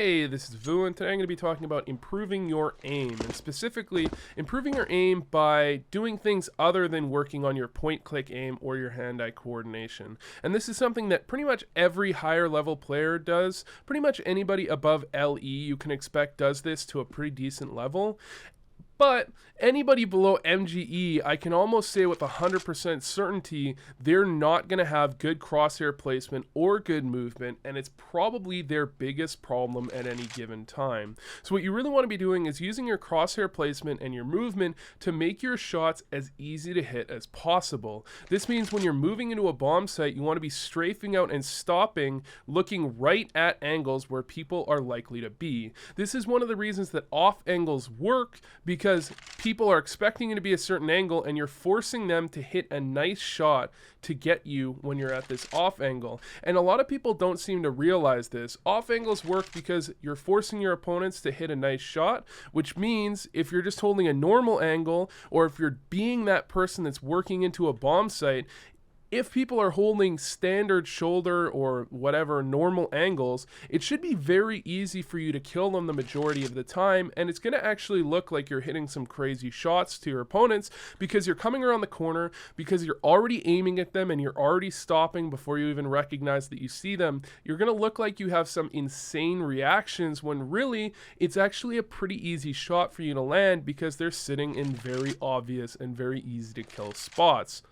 Hey, this is Vu, and today I'm going to be talking about improving your aim, and specifically improving your aim by doing things other than working on your point-click aim or your hand-eye coordination. And this is something that pretty much every higher level player does. Pretty much anybody above LE you can expect does this to a pretty decent level. But anybody below MGE, I can almost say with 100% certainty, they're not going to have good crosshair placement or good movement, and it's probably their biggest problem at any given time. So what you really want to be doing is using your crosshair placement and your movement to make your shots as easy to hit as possible. This means when you're moving into a bomb site, you want to be strafing out and stopping, looking right at angles where people are likely to be. This is one of the reasons that off angles work, because people are expecting it to be a certain angle and you're forcing them to hit a nice shot to get you when you're at this off angle. And a lot of people don't seem to realize this. Off angles work because you're forcing your opponents to hit a nice shot, which means if you're just holding a normal angle, or if you're being that person that's working into a bomb site, if people are holding standard shoulder or whatever normal angles, it should be very easy for you to kill them the majority of the time, and it's going to actually look like you're hitting some crazy shots to your opponents because you're coming around the corner, because you're already aiming at them and you're already stopping before you even recognize that you see them. You're going to look like you have some insane reactions when really it's actually a pretty easy shot for you to land because they're sitting in very obvious and very easy to kill spots.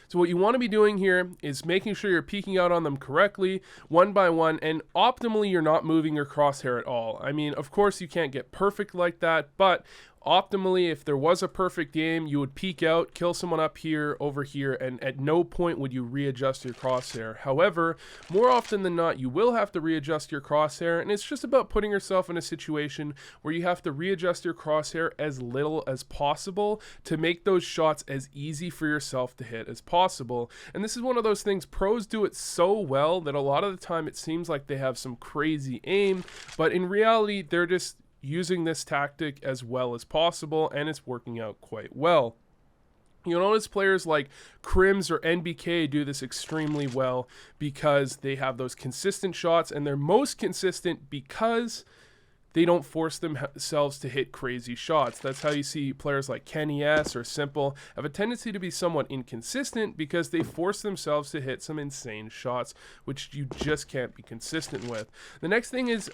So what you want to be doing here is making sure you're peeking out on them correctly, one by one, and optimally you're not moving your crosshair at all. I mean, of course you can't get perfect like that, but optimally, if there was a perfect game, you would peek out, kill someone up here, over here, and at no point would you readjust your crosshair. However, more often than not, you will have to readjust your crosshair, and it's just about putting yourself in a situation where you have to readjust your crosshair as little as possible to make those shots as easy for yourself to hit as possible. And this is one of those things, pros do it so well that a lot of the time it seems like they have some crazy aim, but in reality, they're just using this tactic as well as possible, and it's working out quite well. You'll notice players like Crims or NBK do this extremely well because they have those consistent shots, and they're most consistent because they don't force themselves to hit crazy shots. That's how you see players like Kenny S or Simple have a tendency to be somewhat inconsistent because they force themselves to hit some insane shots, which you just can't be consistent with. The next thing is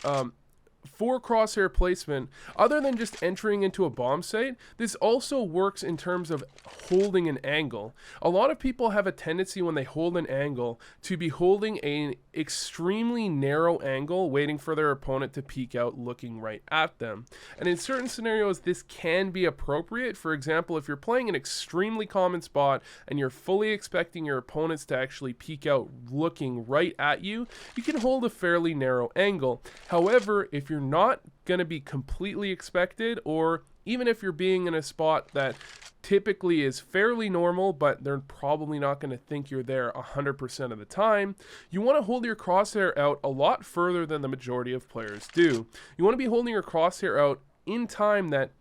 for crosshair placement, other than just entering into a bomb site, this also works in terms of holding an angle. A lot of people have a tendency when they hold an angle to be holding an extremely narrow angle, waiting for their opponent to peek out looking right at them. And in certain scenarios, this can be appropriate. For example, if you're playing an extremely common spot and you're fully expecting your opponents to actually peek out looking right at you, you can hold a fairly narrow angle. However, if you're not going to be completely expected, or even if you're being in a spot that typically is fairly normal, but they're probably not going to think you're there 100% of the time, you want to hold your crosshair out a lot further than the majority of players do. You want to be holding your crosshair out in time that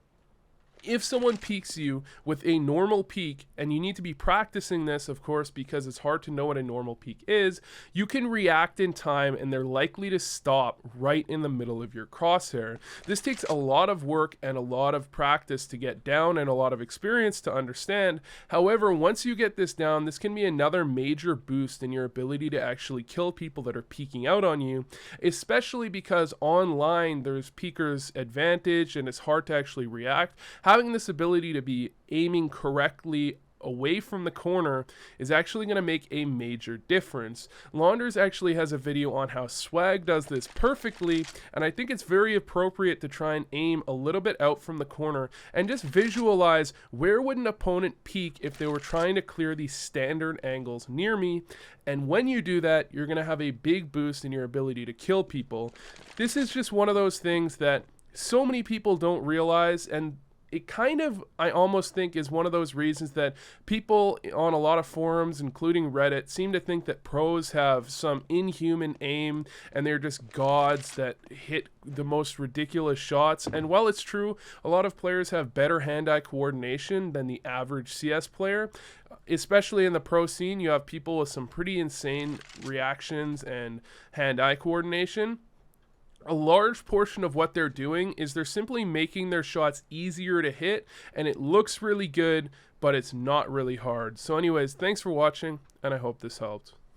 if someone peeks you with a normal peek, and you need to be practicing this, of course, because it's hard to know what a normal peek is, you can react in time and they're likely to stop right in the middle of your crosshair. This takes a lot of work and a lot of practice to get down and a lot of experience to understand. However, once you get this down, this can be another major boost in your ability to actually kill people that are peeking out on you, especially because online there's peekers advantage and it's hard to actually react. Having this ability to be aiming correctly away from the corner is actually going to make a major difference. Launders actually has a video on how Swag does this perfectly, and I think it's very appropriate to try and aim a little bit out from the corner and just visualize where would an opponent peek if they were trying to clear these standard angles near me. And when you do that, you're going to have a big boost in your ability to kill people. This is just one of those things that so many people don't realize, and it kind of, I almost think, is one of those reasons that people on a lot of forums, including Reddit, seem to think that pros have some inhuman aim and they're just gods that hit the most ridiculous shots. And while it's true, a lot of players have better hand-eye coordination than the average CS player. Especially in the pro scene, you have people with some pretty insane reactions and hand-eye coordination. a large portion of what they're doing is they're simply making their shots easier to hit, and it looks really good, but it's not really hard. So anyways, thanks for watching, and I hope this helped.